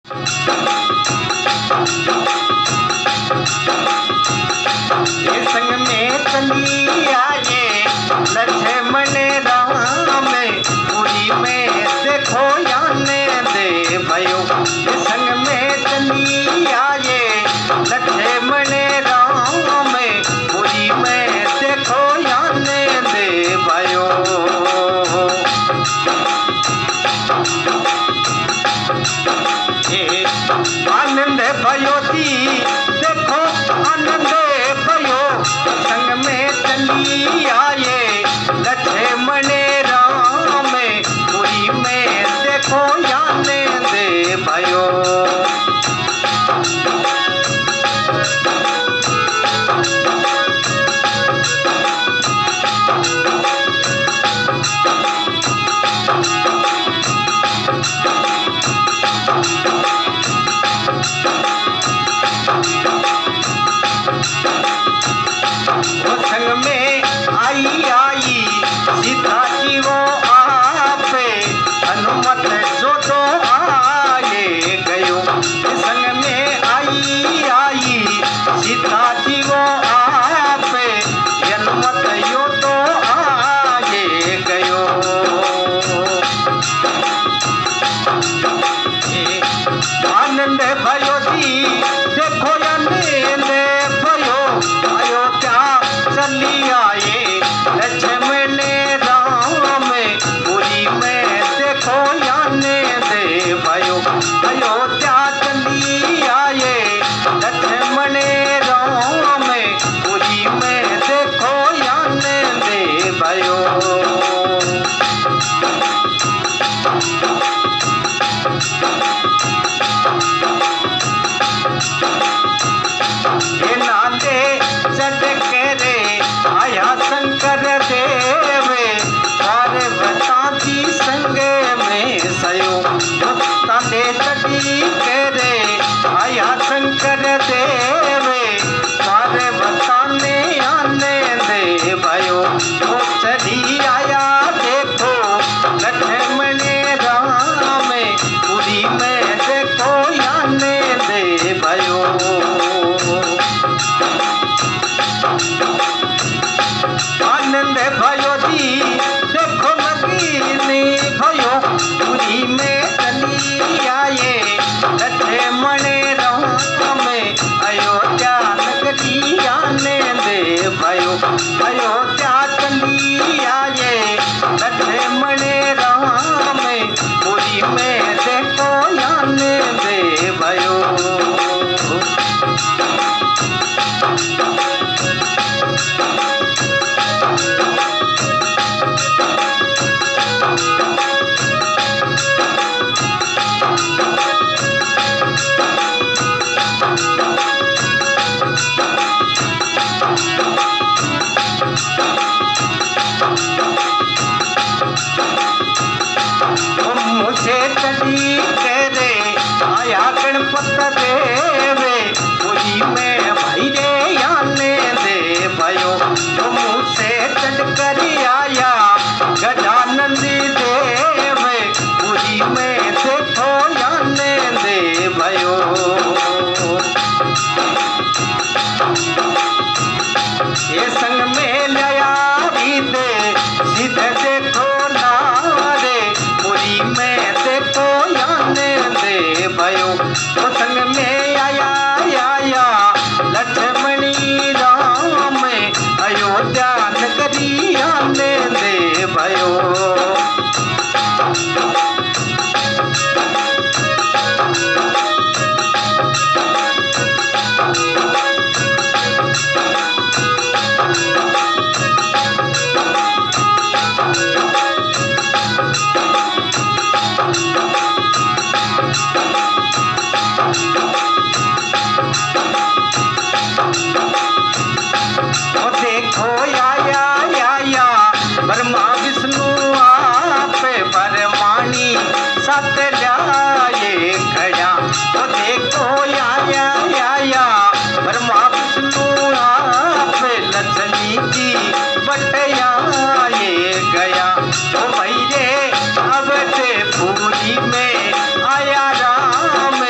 ये संग में चली आए लक्ष्मण राम पूरी में देखो याने दे भयो। ये संग में चली आए लक्ष्मण राम पूरी में देखो याने दे भयो। आनंद भयो थी देखो आनंद भयो। संग में चली आए लक्ष्मण राम पूरी में देखो याने दे भयो। संग में आई सीता जी वो आप हनुमत जो तो आए गयो। संग में आई सीता जी वो आप हनुमत यो तो आए गयो। आनंद भयो थी देखो आनंद भयो। अयोध्या चली आए लक्ष्मण राम पूरी में देखो याने दे भयो। अयोध्या चली आए लक्ष्मण राम पूरी में देखो याने दे भयो। ये नांदे चढ़के रे आया शंकर देव पार्वता जी संग में सयो। तांडे चढ़ी के रे आया शंकर देव पार्वता ने आने दे भयो। वो चढ़ी आया देखो लक्ष्मण राम पूरी में देखो याने दे भयो। आनंद भयो दी देखो नगीनी भयो। पूरी में चली आए लक्ष्मण राम अयोध्या नगरी आने दे भयो। अयोध्या चली आए लक्ष्मण राम पूरी में देखो याने दे भयो। मुझे चली करे आया गणपत देव पूरी में भाई रे याने दे भयो। मुझसे चल कर आया गजानंद देव पूरी में देखो याने दे भयो। ये संग में लया दे सीधे देखो नारे पूरी में देखो याने दे भयो। वो संग में आया लक्ष्मणी राम अयोध्या नगरी आने दे भयो। देखो आया ब्रह्मा विष्णु आप परमाणी सत जाए खड़ा। तो देखो आया ब्रह्मा विष्णु आप लक्ष्मी जी बटयाए गया। तो भैरे अब से पूरी में आया राम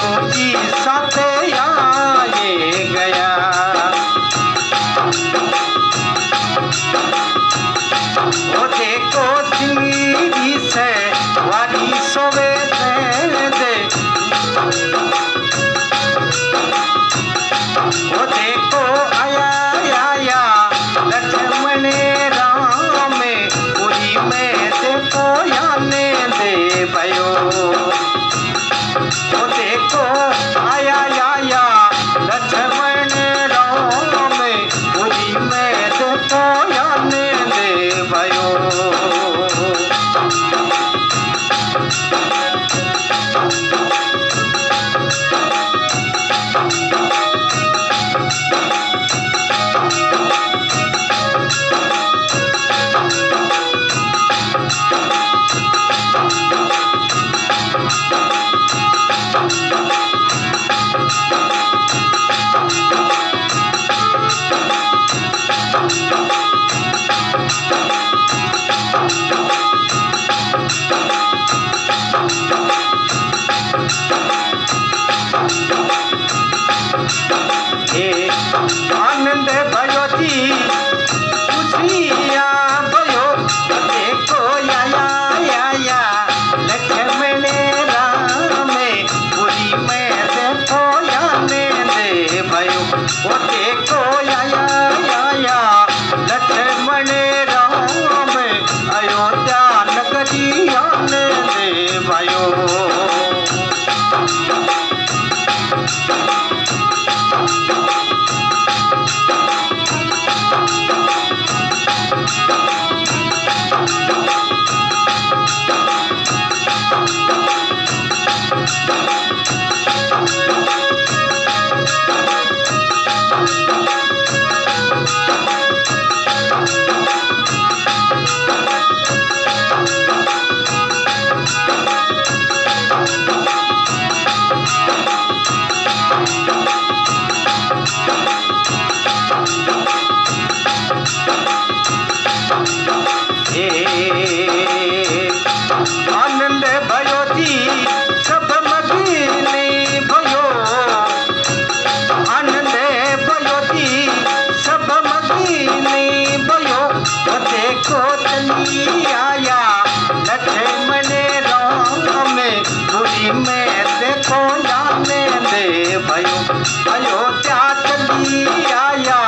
हनुमान जी साथ आए गया। वो देखो सिंगी से वाली सोवे दे, वो देखो आया आया लक्ष्मण राम पूरी में देखो याने दे भयो। वो देखो आया आया लक्ष्मण राम पूरी में देखो याने दे भयो। आनंद भयो जी खुशिया भयो। देखो आया आया लक्ष्मण राम पूरी में देखो याने दे भयो। वो देखो आया आया लक्ष्मण राम अयोध्या नगरी याने दे भयो। आनंद भयो जी सब मगीने भयो। आनंद भयो जी सब मगीने भयो। देखो चली आया लक्ष्मण राम पूरी में देखो जाने दे भयो। अयोध्या चली आया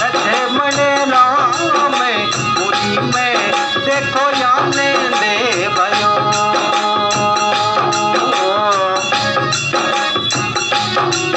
लक्ष्मण राम पूरी में देखो जाने दे भयो।